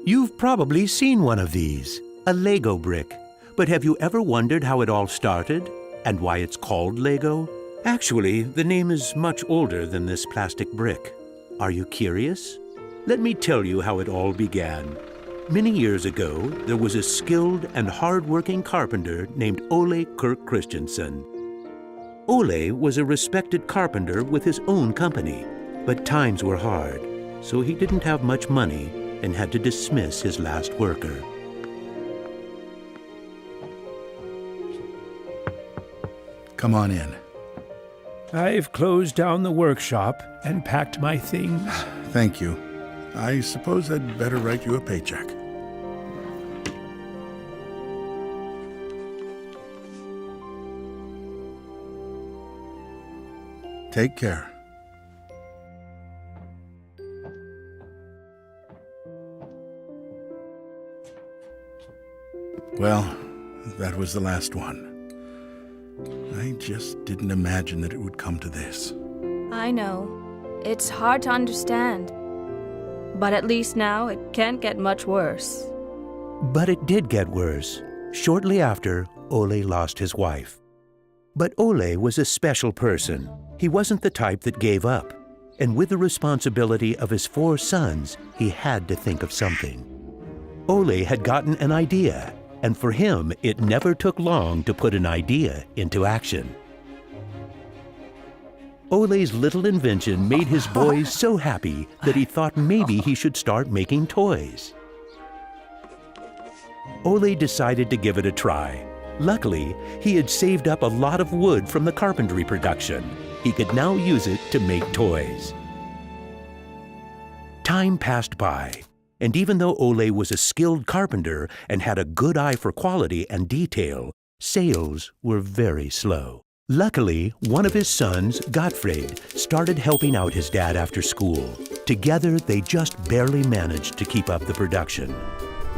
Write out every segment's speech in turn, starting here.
You've probably seen one of these, a Lego brick. But have you ever wondered how it all started and why it's called Lego? Actually, the name is much older than this plastic brick. Are you curious? Let me tell you how it all began. Many years ago, there was a skilled and hard-working carpenter named Ole Kirk Christensen. Ole was a respected carpenter with his own company, but times were hard, so he didn't have much money and had to dismiss his last worker. Come on in. I've closed down the workshop and packed my things. Thank you. I suppose I'd better write you a paycheck. Take care. Well, that was the last one. I just didn't imagine that it would come to this. I know. It's hard to understand. But at least now it can't get much worse. But it did get worse. Shortly after, Ole lost his wife. But Ole was a special person. He wasn't the type that gave up. And with the responsibility of his 4 sons, he had to think of something. Ole had gotten an idea, and for him, it never took long to put an idea into action. Ole's little invention made his boys so happy that he thought maybe he should start making toys. Ole decided to give it a try. Luckily, he had saved up a lot of wood from the carpentry production. He could now use it to make toys. Time passed by, and even though Ole was a skilled carpenter and had a good eye for quality and detail, sales were very slow. Luckily, one of his sons, Gottfried, started helping out his dad after school. Together, they just barely managed to keep up the production.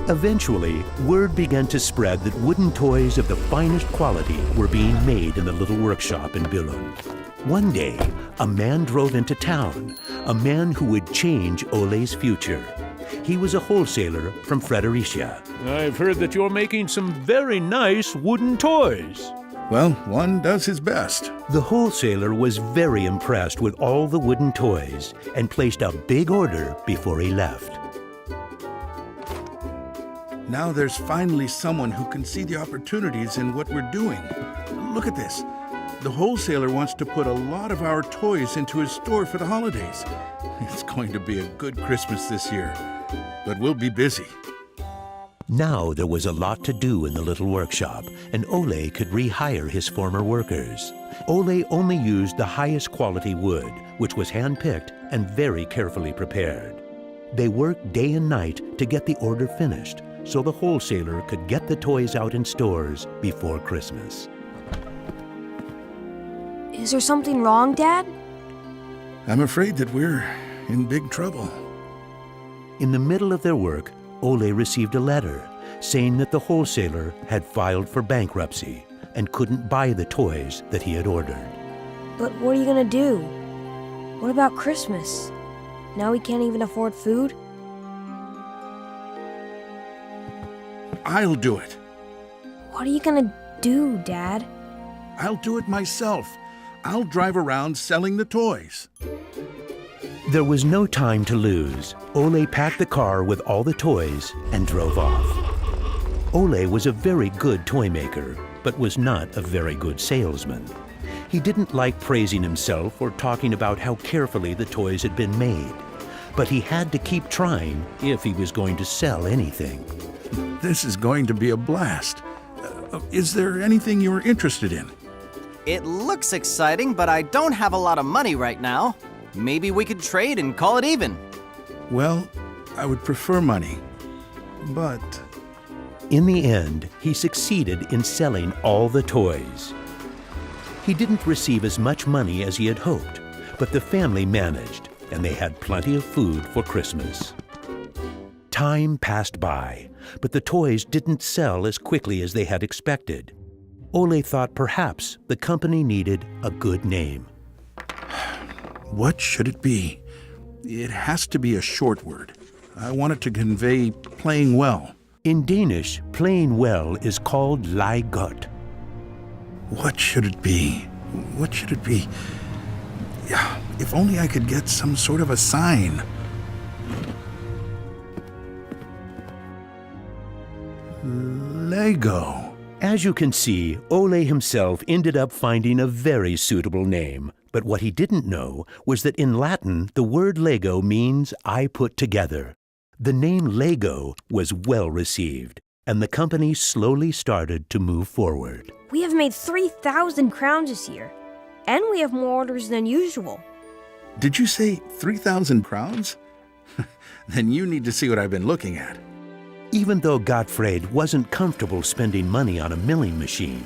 Eventually, word began to spread that wooden toys of the finest quality were being made in the little workshop in Billund. One day, a man drove into town, a man who would change Ole's future. He was a wholesaler from Fredericia. I've heard that you're making some very nice wooden toys. Well, one does his best. The wholesaler was very impressed with all the wooden toys and placed a big order before he left. Now there's finally someone who can see the opportunities in what we're doing. Look at this. The wholesaler wants to put a lot of our toys into his store for the holidays. It's going to be a good Christmas this year, but we'll be busy. Now there was a lot to do in the little workshop, and Ole could rehire his former workers. Ole only used the highest quality wood, which was hand-picked and very carefully prepared. They worked day and night to get the order finished, so the wholesaler could get the toys out in stores before Christmas. Is there something wrong, Dad? I'm afraid that we're in big trouble. In the middle of their work, Ole received a letter saying that the wholesaler had filed for bankruptcy and couldn't buy the toys that he had ordered. But what are you gonna do? What about Christmas? Now we can't even afford food? I'll do it. What are you gonna do, Dad? I'll do it myself. I'll drive around selling the toys. There was no time to lose. Ole packed the car with all the toys and drove off. Ole was a very good toy maker, but was not a very good salesman. He didn't like praising himself or talking about how carefully the toys had been made. But he had to keep trying if he was going to sell anything. This is going to be a blast. Is there anything you're interested in? It looks exciting, but I don't have a lot of money right now. Maybe we could trade and call it even. Well, I would prefer money, but... In the end, he succeeded in selling all the toys. He didn't receive as much money as he had hoped, but the family managed, and they had plenty of food for Christmas. Time passed by, but the toys didn't sell as quickly as they had expected. Ole thought perhaps the company needed a good name. What should it be? It has to be a short word. I want it to convey playing well. In Danish, playing well is called leg godt. What should it be? What should it be? Yeah, if only I could get some sort of a sign. Lego. As you can see, Ole himself ended up finding a very suitable name. But what he didn't know was that in Latin, the word Lego means I put together. The name Lego was well received, and the company slowly started to move forward. We have made 3,000 crowns this year, and we have more orders than usual. Did you say 3,000 crowns? Then you need to see what I've been looking at. Even though Gottfried wasn't comfortable spending money on a milling machine,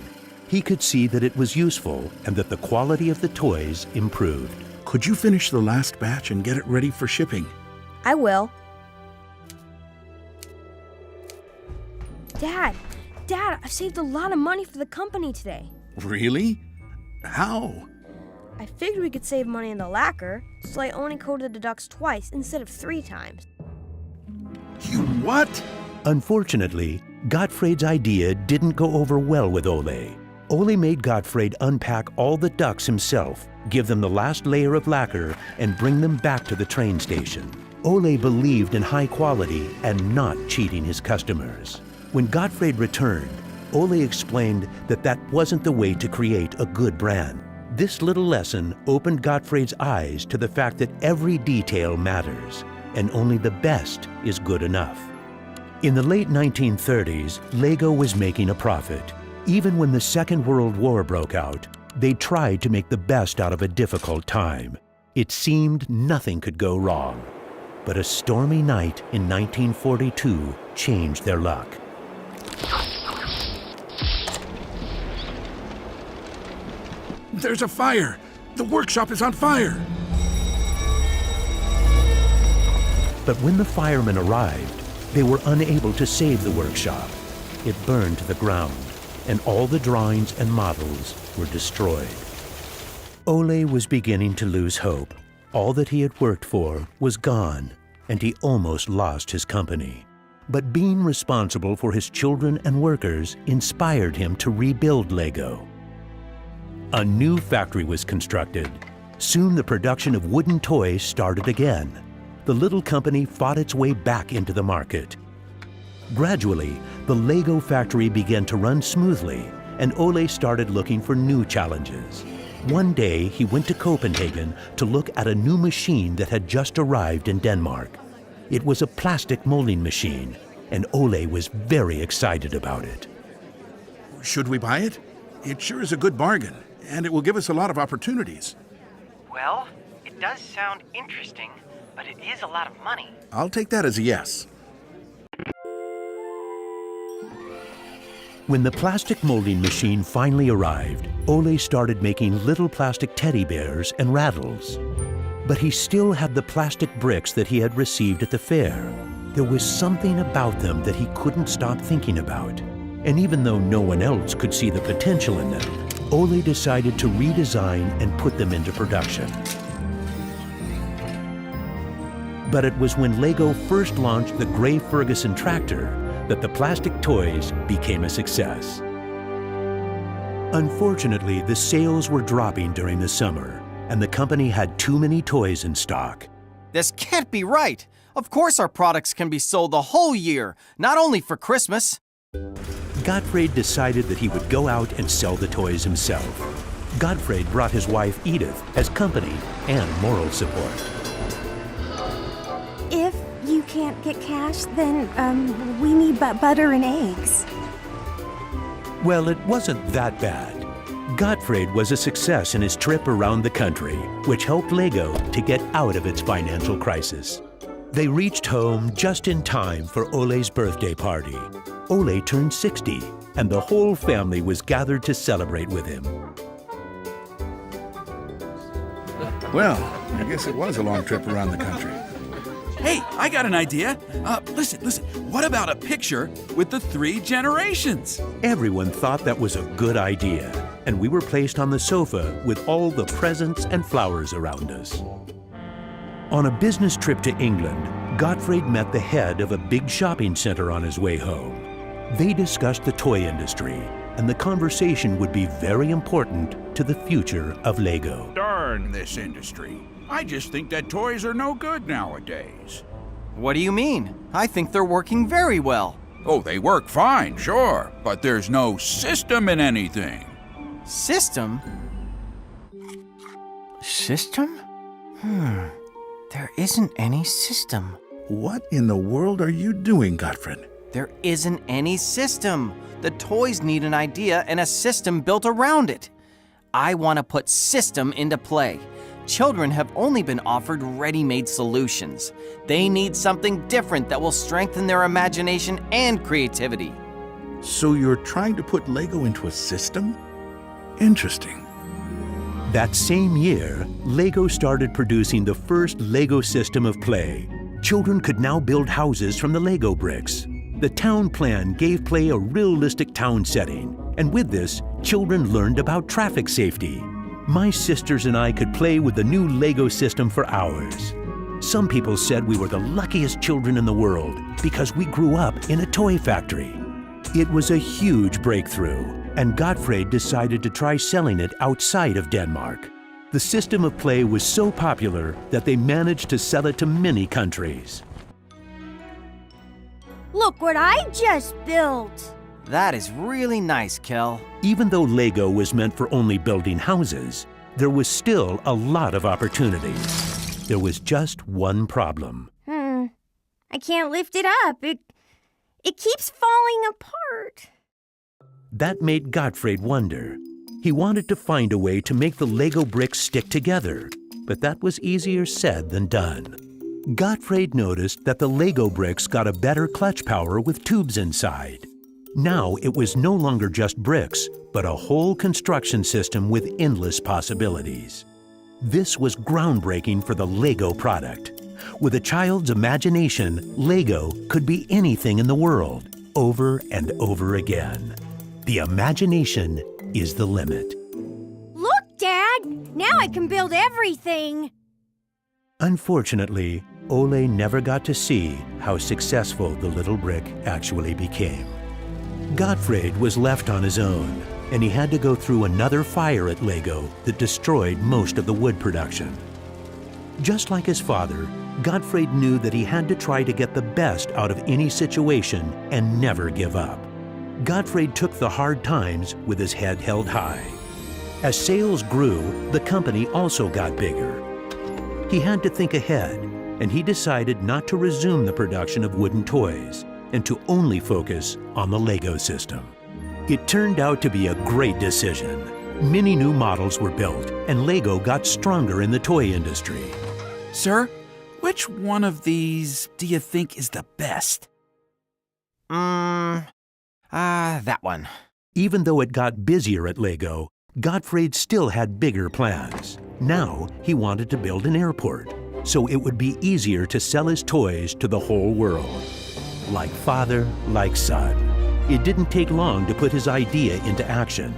he could see that it was useful and that the quality of the toys improved. Could you finish the last batch and get it ready for shipping? I will. Dad, I've saved a lot of money for the company today. Really? How? I figured we could save money in the lacquer, so I only coated the ducks twice instead of 3 times. You what? Unfortunately, Gottfried's idea didn't go over well with Ole. Ole made Gottfried unpack all the ducks himself, give them the last layer of lacquer, and bring them back to the train station. Ole believed in high quality and not cheating his customers. When Gottfried returned, Ole explained that that wasn't the way to create a good brand. This little lesson opened Gottfried's eyes to the fact that every detail matters, and only the best is good enough. In the late 1930s, LEGO was making a profit. Even when the Second World War broke out, they tried to make the best out of a difficult time. It seemed nothing could go wrong. But a stormy night in 1942 changed their luck. There's a fire! The workshop is on fire! But when the firemen arrived, they were unable to save the workshop. It burned to the ground, and all the drawings and models were destroyed. Ole was beginning to lose hope. All that he had worked for was gone, and he almost lost his company. But being responsible for his children and workers inspired him to rebuild LEGO. A new factory was constructed. Soon the production of wooden toys started again. The little company fought its way back into the market. Gradually, the LEGO factory began to run smoothly, and Ole started looking for new challenges. One day, he went to Copenhagen to look at a new machine that had just arrived in Denmark. It was a plastic molding machine, and Ole was very excited about it. Should we buy it? It sure is a good bargain, and it will give us a lot of opportunities. Well, it does sound interesting, but it is a lot of money. I'll take that as a yes. When the plastic molding machine finally arrived, Ole started making little plastic teddy bears and rattles. But he still had the plastic bricks that he had received at the fair. There was something about them that he couldn't stop thinking about. And even though no one else could see the potential in them, Ole decided to redesign and put them into production. But it was when LEGO first launched the Gray Ferguson tractor that the plastic toys became a success. Unfortunately, the sales were dropping during the summer, and the company had too many toys in stock. This can't be right. Of course our products can be sold the whole year, not only for Christmas. Gottfried decided that he would go out and sell the toys himself. Gottfried brought his wife Edith as company and moral support. If you can't get cash, then we need butter and eggs. Well, it wasn't that bad. Gottfried was a success in his trip around the country, which helped LEGO to get out of its financial crisis. They reached home just in time for Ole's birthday party. Ole turned 60, and the whole family was gathered to celebrate with him. Well, I guess it was a long trip around the country. Hey, I got an idea. Listen. What about a picture with the 3 generations? Everyone thought that was a good idea, and we were placed on the sofa with all the presents and flowers around us. On a business trip to England, Gottfried met the head of a big shopping center on his way home. They discussed the toy industry, and the conversation would be very important to the future of LEGO. Darn this industry. I just think that toys are no good nowadays. What do you mean? I think they're working very well. Oh, they work fine, sure, but there's no system in anything. System? System? There isn't any system. What in the world are you doing, Gottfried? There isn't any system. The toys need an idea and a system built around it. I want to put system into play. Children have only been offered ready-made solutions. They need something different that will strengthen their imagination and creativity. So you're trying to put LEGO into a system? Interesting. That same year, LEGO started producing the first LEGO system of play. Children could now build houses from the LEGO bricks. The town plan gave play a realistic town setting, and with this, children learned about traffic safety. My sisters and I could play with the new LEGO system for hours. Some people said we were the luckiest children in the world because we grew up in a toy factory. It was a huge breakthrough, and Gottfried decided to try selling it outside of Denmark. The system of play was so popular that they managed to sell it to many countries. Look what I just built! That is really nice, Kel. Even though LEGO was meant for only building houses, there was still a lot of opportunities. There was just one problem. I can't lift it up. It keeps falling apart. That made Gottfried wonder. He wanted to find a way to make the LEGO bricks stick together, but that was easier said than done. Gottfried noticed that the LEGO bricks got a better clutch power with tubes inside. Now it was no longer just bricks, but a whole construction system with endless possibilities. This was groundbreaking for the LEGO product. With a child's imagination, LEGO could be anything in the world, over and over again. The imagination is the limit. Look, Dad! Now I can build everything! Unfortunately, Ole never got to see how successful the little brick actually became. Gottfried was left on his own, and he had to go through another fire at LEGO that destroyed most of the wood production. Just like his father, Gottfried knew that he had to try to get the best out of any situation and never give up. Gottfried took the hard times with his head held high. As sales grew, the company also got bigger. He had to think ahead, and he decided not to resume the production of wooden toys and to only focus on the LEGO system. It turned out to be a great decision. Many new models were built, and LEGO got stronger in the toy industry. Sir, which one of these do you think is the best? That one. Even though it got busier at LEGO, Gottfried still had bigger plans. Now he wanted to build an airport, so it would be easier to sell his toys to the whole world. Like father, like son. It didn't take long to put his idea into action.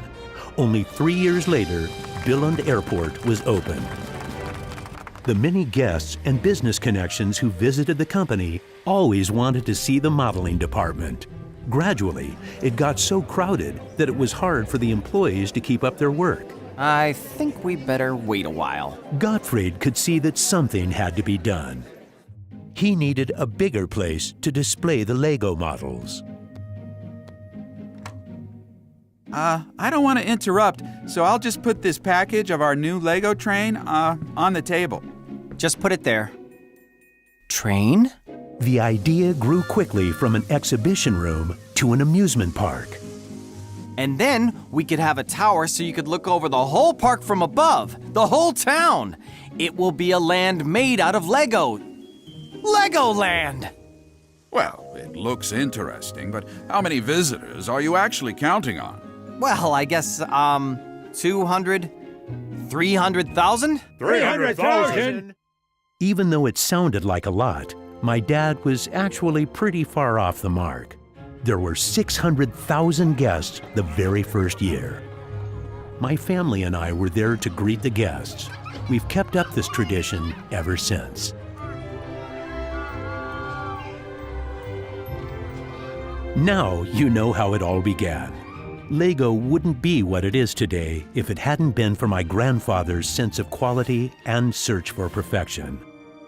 Only 3 years later, Billund Airport was opened. The many guests and business connections who visited the company always wanted to see the modeling department. Gradually, it got so crowded that it was hard for the employees to keep up their work. I think we better wait a while. Gottfried could see that something had to be done. He needed a bigger place to display the LEGO models. I don't want to interrupt, so I'll just put this package of our new LEGO train on the table. Just put it there. Train? The idea grew quickly from an exhibition room to an amusement park. And then we could have a tower so you could look over the whole park from above, the whole town. It will be a land made out of LEGO. Legoland! Well, it looks interesting, but how many visitors are you actually counting on? Well, I guess, 200, 300,000? 300,000! Even though it sounded like a lot, my dad was actually pretty far off the mark. There were 600,000 guests the very first year. My family and I were there to greet the guests. We've kept up this tradition ever since. Now you know how it all began. LEGO wouldn't be what it is today if it hadn't been for my grandfather's sense of quality and search for perfection.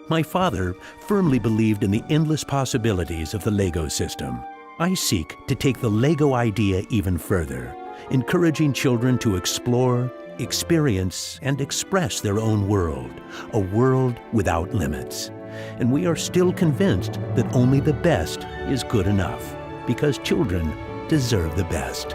My father firmly believed in the endless possibilities of the LEGO system. I seek to take the LEGO idea even further, encouraging children to explore, experience, and express their own world, a world without limits. And we are still convinced that only the best is good enough, because children deserve the best.